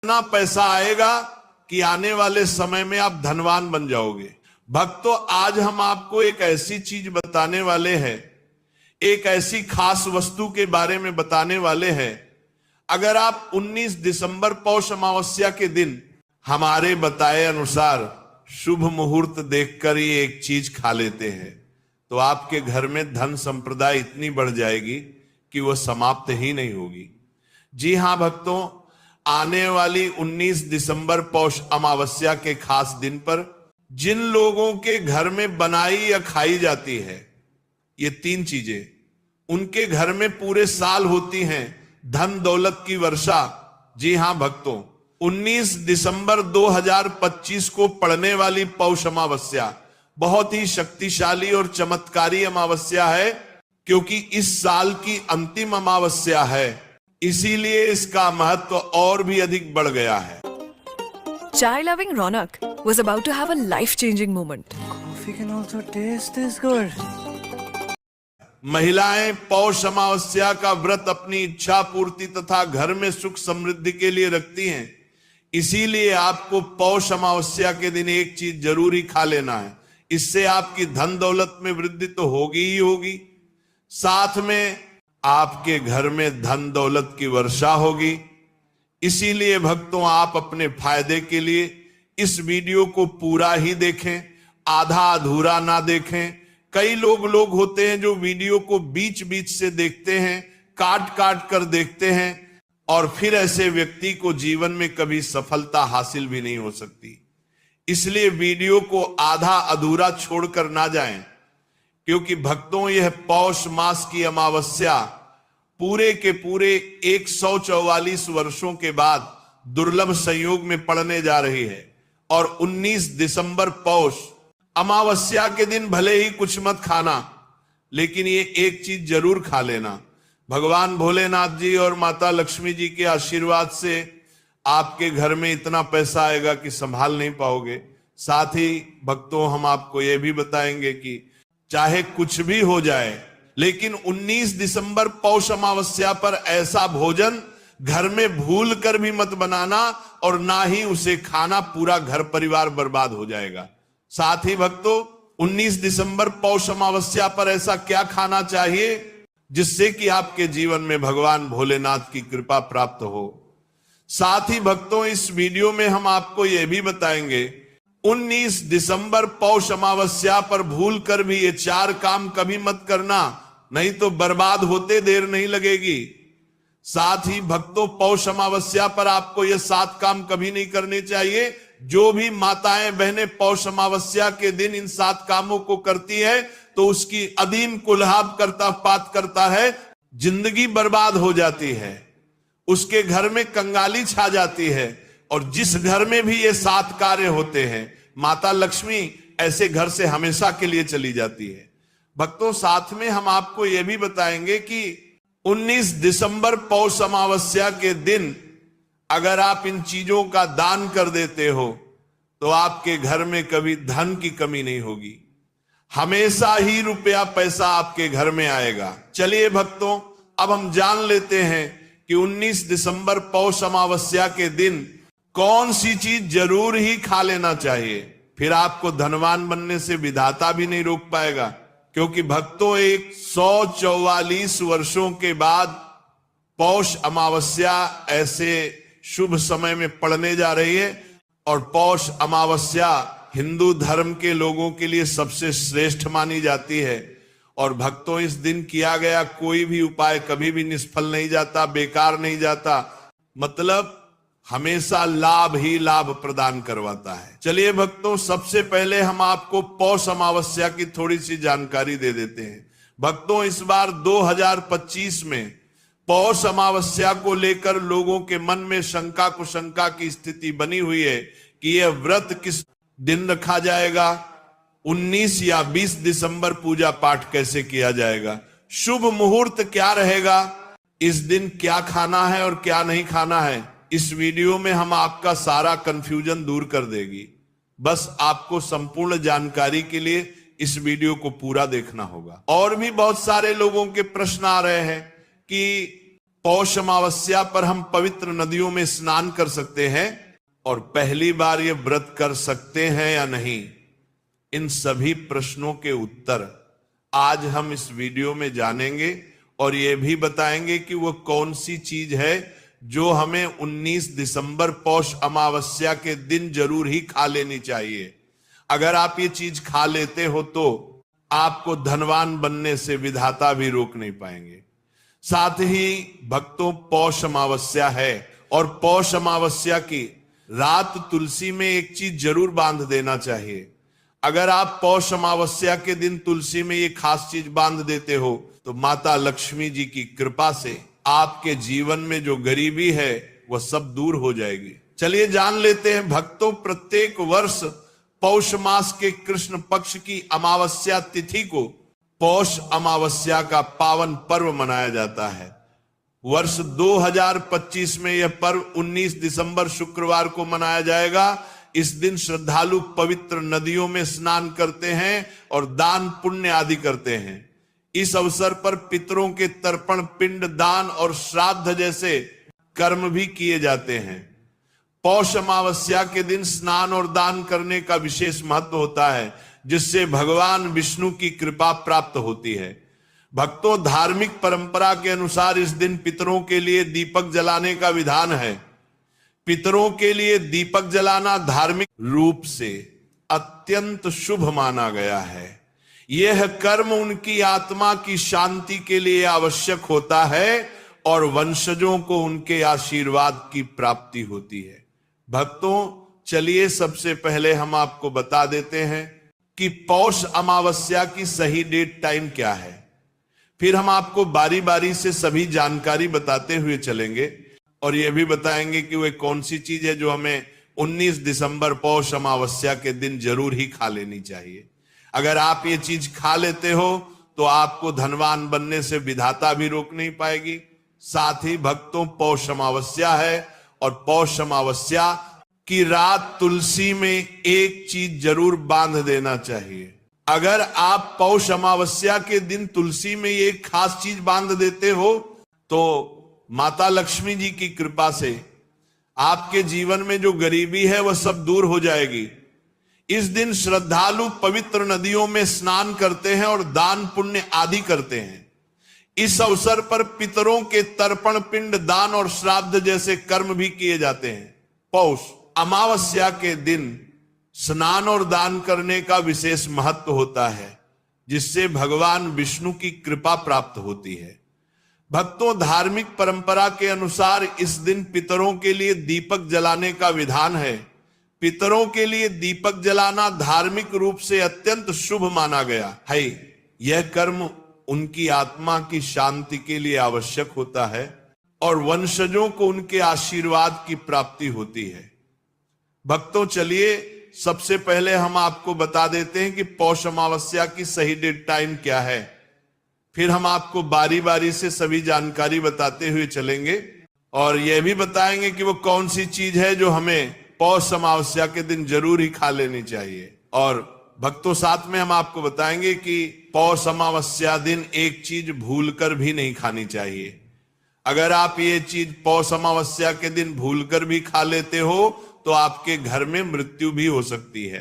इतना पैसा आएगा कि आने वाले समय में आप धनवान बन जाओगे। भक्तों, आज हम आपको एक ऐसी चीज बताने वाले हैं, एक ऐसी खास वस्तु के बारे में बताने वाले हैं। अगर आप 19 दिसंबर पौष अमावस्या के दिन हमारे बताए अनुसार शुभ मुहूर्त देखकर ही एक चीज खा लेते हैं तो आपके घर में धन संपदा इतनी बढ़ जाएगी कि वह समाप्त ही नहीं होगी। जी हां भक्तों, आने वाली 19 दिसंबर पौष अमावस्या के खास दिन पर जिन लोगों के घर में बनाई या खाई जाती है ये 3 चीजें, उनके घर में पूरे साल होती हैं धन दौलत की वर्षा। जी हां भक्तों, 19 दिसंबर 2025 को पड़ने वाली पौष अमावस्या बहुत ही शक्तिशाली और चमत्कारी अमावस्या है, क्योंकि इस साल की अंतिम अमावस्या है, इसीलिए इसका महत्व और भी अधिक बढ़ गया है। Chai loving Ronak was about to have a life-changing moment. Coffee can also taste this good. महिलाएं पौष अमावस्या का व्रत अपनी इच्छा पूर्ति तथा घर में सुख समृद्धि के लिए रखती हैं, इसीलिए आपको पौष अमावस्या के दिन एक चीज जरूर ही खा लेना है। इससे आपकी धन दौलत में वृद्धि तो होगी ही होगी, साथ में आपके घर में धन दौलत की वर्षा होगी। इसीलिए भक्तों, आप अपने फायदे के लिए इस वीडियो को पूरा ही देखें, आधा अधूरा ना देखें। कई लोग होते हैं जो वीडियो को बीच बीच से देखते हैं, काट काट कर देखते हैं, और फिर ऐसे व्यक्ति को जीवन में कभी सफलता हासिल भी नहीं हो सकती। इसलिए वीडियो को आधा अधूरा छोड़कर ना जाएं, क्योंकि भक्तों यह पौष मास की अमावस्या पूरे के पूरे 144 वर्षों के बाद दुर्लभ संयोग में पड़ने जा रही है। और 19 दिसंबर पौष अमावस्या के दिन भले ही कुछ मत खाना, लेकिन ये एक चीज जरूर खा लेना। भगवान भोलेनाथ जी और माता लक्ष्मी जी के आशीर्वाद से आपके घर में इतना पैसा आएगा कि संभाल नहीं पाओगे। साथ ही भक्तों, हम आपको यह भी बताएंगे कि चाहे कुछ भी हो जाए, लेकिन 19 दिसंबर पौष अमावस्या पर ऐसा भोजन घर में भूल कर भी मत बनाना, और ना ही उसे खाना, पूरा घर परिवार बर्बाद हो जाएगा। साथ ही भक्तों, 19 दिसंबर पौष अमावस्या पर ऐसा क्या खाना चाहिए जिससे कि आपके जीवन में भगवान भोलेनाथ की कृपा प्राप्त हो। साथ ही भक्तों, इस वीडियो में हम आपको यह भी बताएंगे 19 दिसंबर पौष अमावस्या पर भूल कर भी ये 4 काम कभी मत करना, नहीं तो बर्बाद होते देर नहीं लगेगी। साथ ही भक्तों, पौष अमावस्या पर आपको ये 7 काम कभी नहीं करने चाहिए। जो भी माताएं बहनें पौष अमावस्या के दिन इन 7 कामों को करती है तो उसकी अदीम कुल्हाब करता पात करता है, जिंदगी बर्बाद हो जाती है, उसके घर में कंगाली छा जाती है। और जिस घर में भी ये 7 कार्य होते हैं, माता लक्ष्मी ऐसे घर से हमेशा के लिए चली जाती है। भक्तों, साथ में हम आपको यह भी बताएंगे कि 19 दिसंबर पौष अमावस्या के दिन अगर आप इन चीजों का दान कर देते हो तो आपके घर में कभी धन की कमी नहीं होगी, हमेशा ही रुपया पैसा आपके घर में आएगा। चलिए भक्तों, अब हम जान लेते हैं कि 19 दिसंबर पौष अमावस्या के दिन कौन सी चीज जरूर ही खा लेना चाहिए, फिर आपको धनवान बनने से विधाता भी नहीं रोक पाएगा। क्योंकि भक्तों, 144 वर्षों के बाद पौष अमावस्या ऐसे शुभ समय में पड़ने जा रही है, और पौष अमावस्या हिंदू धर्म के लोगों के लिए सबसे श्रेष्ठ मानी जाती है। और भक्तों, इस दिन किया गया कोई भी उपाय कभी भी निष्फल नहीं जाता, बेकार नहीं जाता, मतलब हमेशा लाभ ही लाभ प्रदान करवाता है। चलिए भक्तों, सबसे पहले हम आपको पौष अमावस्या की थोड़ी सी जानकारी दे देते हैं। भक्तों, इस बार 2025 में पौष अमावस्या को लेकर लोगों के मन में शंका कुशंका की स्थिति बनी हुई है कि यह व्रत किस दिन रखा जाएगा, 19 या 20 दिसंबर पूजा पाठ कैसे किया जाएगा, शुभ मुहूर्त क्या रहेगा, इस दिन क्या खाना है और क्या नहीं खाना है। इस वीडियो में हम आपका सारा कंफ्यूजन दूर कर देगी। बस आपको संपूर्ण जानकारी के लिए इस वीडियो को पूरा देखना होगा। और भी बहुत सारे लोगों के प्रश्न आ रहे हैं कि पौष अमावस्या पर हम पवित्र नदियों में स्नान कर सकते हैं और पहली बार ये व्रत कर सकते हैं या नहीं, इन सभी प्रश्नों के उत्तर आज हम इस वीडियो में जानेंगे और ये भी बताएंगे कि वो कौन सी चीज है जो हमें 19 दिसंबर पौष अमावस्या के दिन जरूर ही खा लेनी चाहिए। अगर आप ये चीज खा लेते हो तो आपको धनवान बनने से विधाता भी रोक नहीं पाएंगे। साथ ही भक्तों, पौष अमावस्या है और पौष अमावस्या की रात तुलसी में एक चीज जरूर बांध देना चाहिए। अगर आप पौष अमावस्या के दिन तुलसी में ये खास चीज बांध देते हो तो माता लक्ष्मी जी की कृपा से आपके जीवन में जो गरीबी है वह सब दूर हो जाएगी। चलिए जान लेते हैं भक्तों, प्रत्येक वर्ष पौष मास के कृष्ण पक्ष की अमावस्या तिथि को पौष अमावस्या का पावन पर्व मनाया जाता है। वर्ष 2025 में यह पर्व 19 दिसंबर शुक्रवार को मनाया जाएगा। इस दिन श्रद्धालु पवित्र नदियों में स्नान करते हैं और दान पुण्य आदि करते हैं। इस अवसर पर पितरों के तर्पण, पिंड दान और श्राद्ध जैसे कर्म भी किए जाते हैं। पौष अमावस्या के दिन स्नान और दान करने का विशेष महत्व होता है, जिससे भगवान विष्णु की कृपा प्राप्त होती है। भक्तों, धार्मिक परंपरा के अनुसार इस दिन पितरों के लिए दीपक जलाने का विधान है। पितरों के लिए दीपक जलाना धार्मिक रूप से अत्यंत शुभ माना गया है। यह कर्म उनकी आत्मा की शांति के लिए आवश्यक होता है और वंशजों को उनके आशीर्वाद की प्राप्ति होती है। भक्तों, चलिए सबसे पहले हम आपको बता देते हैं कि पौष अमावस्या की सही डेट टाइम क्या है। फिर हम आपको बारी बारी से सभी जानकारी बताते हुए चलेंगे और यह भी बताएंगे कि वह कौन सी चीज है जो हमें 19 दिसंबर पौष अमावस्या के दिन जरूर ही खा लेनी चाहिए। अगर आप ये चीज खा लेते हो तो आपको धनवान बनने से विधाता भी रोक नहीं पाएगी। साथ ही भक्तों, पौष अमावस्या है और पौष अमावस्या की रात तुलसी में एक चीज जरूर बांध देना चाहिए। अगर आप पौष अमावस्या के दिन तुलसी में ये खास चीज बांध देते हो तो माता लक्ष्मी जी की कृपा से आपके जीवन में जो गरीबी है वह सब दूर हो जाएगी। इस दिन श्रद्धालु पवित्र नदियों में स्नान करते हैं और दान पुण्य आदि करते हैं। इस अवसर पर पितरों के तर्पण, पिंड दान और श्राद्ध जैसे कर्म भी किए जाते हैं। पौष अमावस्या के दिन स्नान और दान करने का विशेष महत्व होता है, जिससे भगवान विष्णु की कृपा प्राप्त होती है। भक्तों, धार्मिक परंपरा के अनुसार इस दिन पितरों के लिए दीपक जलाने का विधान है। पितरों के लिए दीपक जलाना धार्मिक रूप से अत्यंत शुभ माना गया है। यह कर्म उनकी आत्मा की शांति के लिए आवश्यक होता है और वंशजों को उनके आशीर्वाद की प्राप्ति होती है। भक्तों, चलिए सबसे पहले हम आपको बता देते हैं कि पौष अमावस्या की सही डेट टाइम क्या है। फिर हम आपको बारी बारी से सभी जानकारी बताते हुए चलेंगे और यह भी बताएंगे कि वो कौन सी चीज है जो हमें पौष अमावस्या के दिन जरूर ही खा लेनी चाहिए। और भक्तों, साथ में हम आपको बताएंगे कि पौष अमावस्या दिन एक चीज भूलकर भी नहीं खानी चाहिए। अगर आप ये चीज पौष अमावस्या के दिन भूलकर भी खा लेते हो तो आपके घर में मृत्यु भी हो सकती है।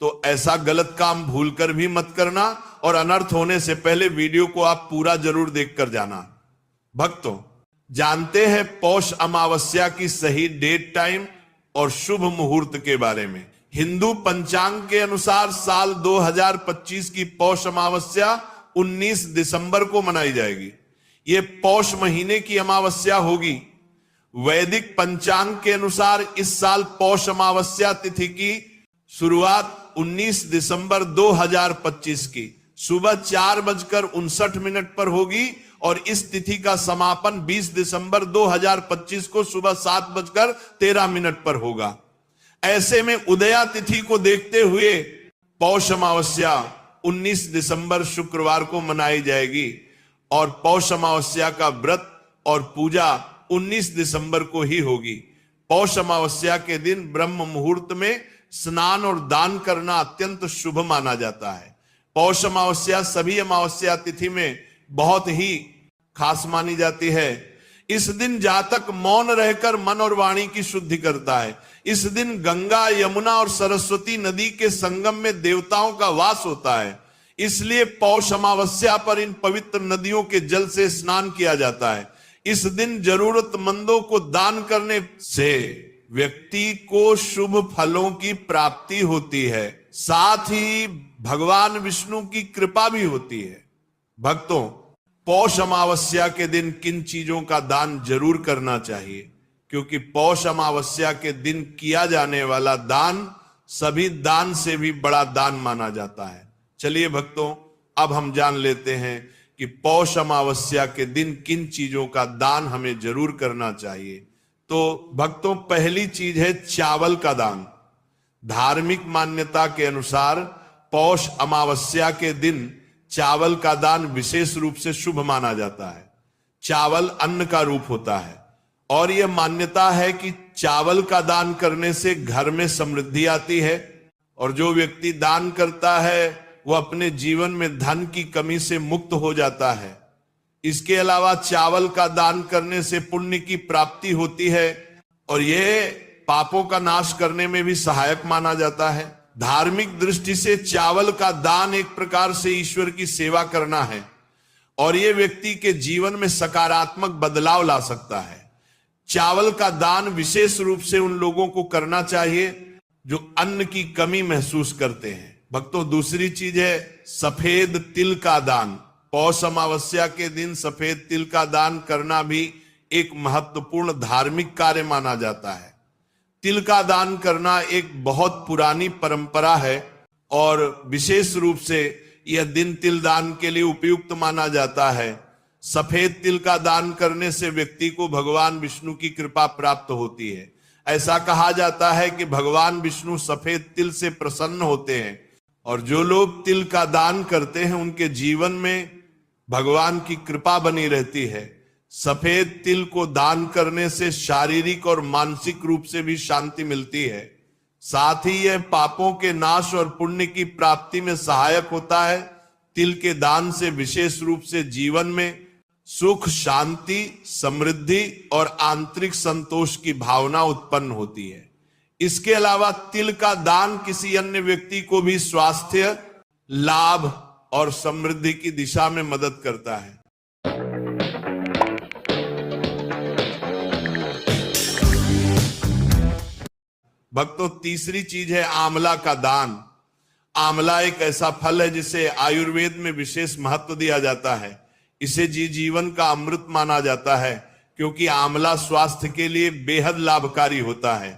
तो ऐसा गलत काम भूलकर भी मत करना और अनर्थ होने से पहले वीडियो को आप पूरा जरूर देखकर जाना। भक्तों, जानते हैं पौष अमावस्या की सही डेट टाइम और शुभ मुहूर्त के बारे में। हिंदू पंचांग के अनुसार साल 2025 की पौष अमावस्या 19 दिसंबर को मनाई जाएगी। ये पौष महीने की अमावस्या होगी। वैदिक पंचांग के अनुसार इस साल पौष अमावस्या तिथि की शुरुआत 19 दिसंबर 2025 की सुबह 4:59 पर होगी और इस तिथि का समापन 20 दिसंबर 2025 को सुबह 7:13 पर होगा। ऐसे में उदया तिथि को देखते हुए पौष अमावस्या 19 दिसंबर शुक्रवार को मनाई जाएगी और पौष अमावस्या का व्रत और पूजा 19 दिसंबर को ही होगी। पौष अमावस्या के दिन ब्रह्म मुहूर्त में स्नान और दान करना अत्यंत शुभ माना जाता है। पौष अमावस्या सभी अमावस्या तिथि में बहुत ही खास मानी जाती है। इस दिन जातक मौन रहकर मन और वाणी की शुद्धि करता है। इस दिन गंगा, यमुना और सरस्वती नदी के संगम में देवताओं का वास होता है। इसलिए पौष अमावस्या पर इन पवित्र नदियों के जल से स्नान किया जाता है। इस दिन जरूरतमंदों को दान करने से व्यक्ति को शुभ फलों की प्राप्ति होती है, साथ ही भगवान विष्णु की कृपा भी होती है। भक्तों, पौष अमावस्या के दिन किन चीजों का दान जरूर करना चाहिए, क्योंकि पौष अमावस्या के दिन किया जाने वाला दान सभी दान से भी बड़ा दान माना जाता है। चलिए भक्तों, अब हम जान लेते हैं कि पौष अमावस्या के दिन किन चीजों का दान हमें जरूर करना चाहिए। तो भक्तों, पहली चीज है चावल का दान। धार्मिक मान्यता के अनुसार पौष अमावस्या के दिन चावल का दान विशेष रूप से शुभ माना जाता है। चावल अन्न का रूप होता है और यह मान्यता है कि चावल का दान करने से घर में समृद्धि आती है और जो व्यक्ति दान करता है वह अपने जीवन में धन की कमी से मुक्त हो जाता है। इसके अलावा चावल का दान करने से पुण्य की प्राप्ति होती है और यह पापों का नाश करने में भी सहायक माना जाता है। धार्मिक दृष्टि से चावल का दान एक प्रकार से ईश्वर की सेवा करना है और यह व्यक्ति के जीवन में सकारात्मक बदलाव ला सकता है। चावल का दान विशेष रूप से उन लोगों को करना चाहिए जो अन्न की कमी महसूस करते हैं। भक्तों, दूसरी चीज है सफेद तिल का दान। पौष अमावस्या के दिन सफेद तिल का दान करना भी एक महत्वपूर्ण धार्मिक कार्य माना जाता है। तिल का दान करना एक बहुत पुरानी परंपरा है और विशेष रूप से यह दिन तिल दान के लिए उपयुक्त माना जाता है। सफेद तिल का दान करने से व्यक्ति को भगवान विष्णु की कृपा प्राप्त होती है। ऐसा कहा जाता है कि भगवान विष्णु सफेद तिल से प्रसन्न होते हैं और जो लोग तिल का दान करते हैं उनके जीवन में भगवान की कृपा बनी रहती है। सफेद तिल को दान करने से शारीरिक और मानसिक रूप से भी शांति मिलती है। साथ ही यह पापों के नाश और पुण्य की प्राप्ति में सहायक होता है। तिल के दान से विशेष रूप से जीवन में सुख, शांति, समृद्धि और आंतरिक संतोष की भावना उत्पन्न होती है। इसके अलावा तिल का दान किसी अन्य व्यक्ति को भी स्वास्थ्य, लाभ और समृद्धि की दिशा में मदद करता है। भक्तों, तीसरी चीज है आंवला का दान। आंवला एक ऐसा फल है जिसे आयुर्वेद में विशेष महत्व दिया जाता है। इसे जीवन का अमृत माना जाता है क्योंकि आंवला स्वास्थ्य के लिए बेहद लाभकारी होता है।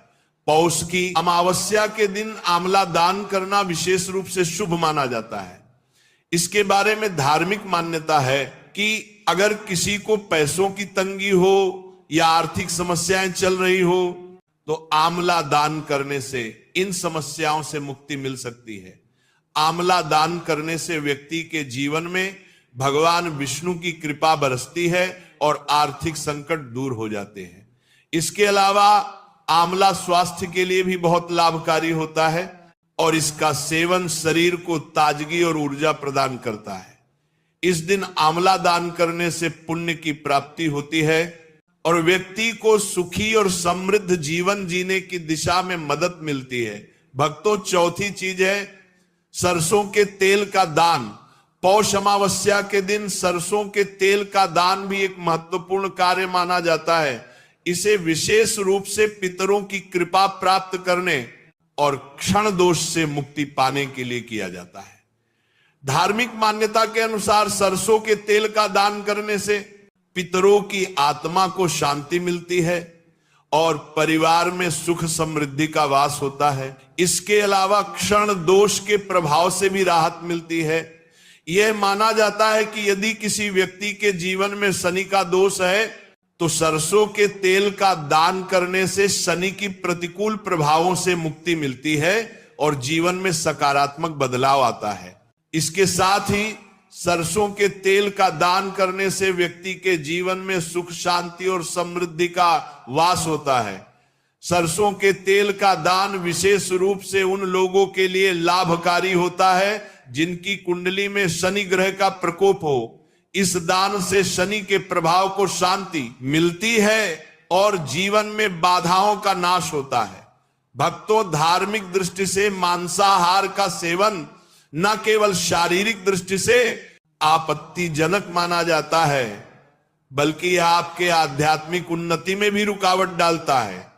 पौष की अमावस्या के दिन आंवला दान करना विशेष रूप से शुभ माना जाता है। इसके बारे में धार्मिक मान्यता है कि अगर किसी को पैसों की तंगी हो या आर्थिक समस्याएं चल रही हो तो आंवला दान करने से इन समस्याओं से मुक्ति मिल सकती है। आंवला दान करने से व्यक्ति के जीवन में भगवान विष्णु की कृपा बरसती है और आर्थिक संकट दूर हो जाते हैं। इसके अलावा आंवला स्वास्थ्य के लिए भी बहुत लाभकारी होता है और इसका सेवन शरीर को ताजगी और ऊर्जा प्रदान करता है। इस दिन आंवला दान करने से पुण्य की प्राप्ति होती है और व्यक्ति को सुखी और समृद्ध जीवन जीने की दिशा में मदद मिलती है। भक्तों, चौथी चीज है सरसों के तेल का दान। पौष अमावस्या के दिन सरसों के तेल का दान भी एक महत्वपूर्ण कार्य माना जाता है। इसे विशेष रूप से पितरों की कृपा प्राप्त करने और क्षण दोष से मुक्ति पाने के लिए किया जाता है। धार्मिक मान्यता के अनुसार सरसों के तेल का दान करने से पितरों की आत्मा को शांति मिलती है और परिवार में सुख समृद्धि का वास होता है। इसके अलावा क्षण दोष के प्रभाव से भी राहत मिलती है। यह माना जाता है कि यदि किसी व्यक्ति के जीवन में शनि का दोष है तो सरसों के तेल का दान करने से शनि की प्रतिकूल प्रभावों से मुक्ति मिलती है और जीवन में सकारात्मक बदलाव आता है। इसके साथ ही सरसों के तेल का दान करने से व्यक्ति के जीवन में सुख, शांति और समृद्धि का वास होता है। सरसों के तेल का दान विशेष रूप से उन लोगों के लिए लाभकारी होता है जिनकी कुंडली में शनि ग्रह का प्रकोप हो। इस दान से शनि के प्रभाव को शांति मिलती है और जीवन में बाधाओं का नाश होता है। भक्तों, धार्मिक दृष्टि से मांसाहार का सेवन न केवल शारीरिक दृष्टि से आपत्तिजनक माना जाता है, बल्कि यह आपके आध्यात्मिक उन्नति में भी रुकावट डालता है।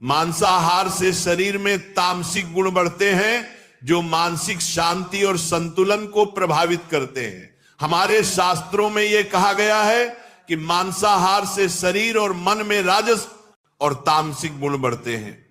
मांसाहार से शरीर में तामसिक गुण बढ़ते हैं जो मानसिक शांति और संतुलन को प्रभावित करते हैं। हमारे शास्त्रों में यह कहा गया है कि मांसाहार से शरीर और मन में राजस और तामसिक गुण बढ़ते हैं।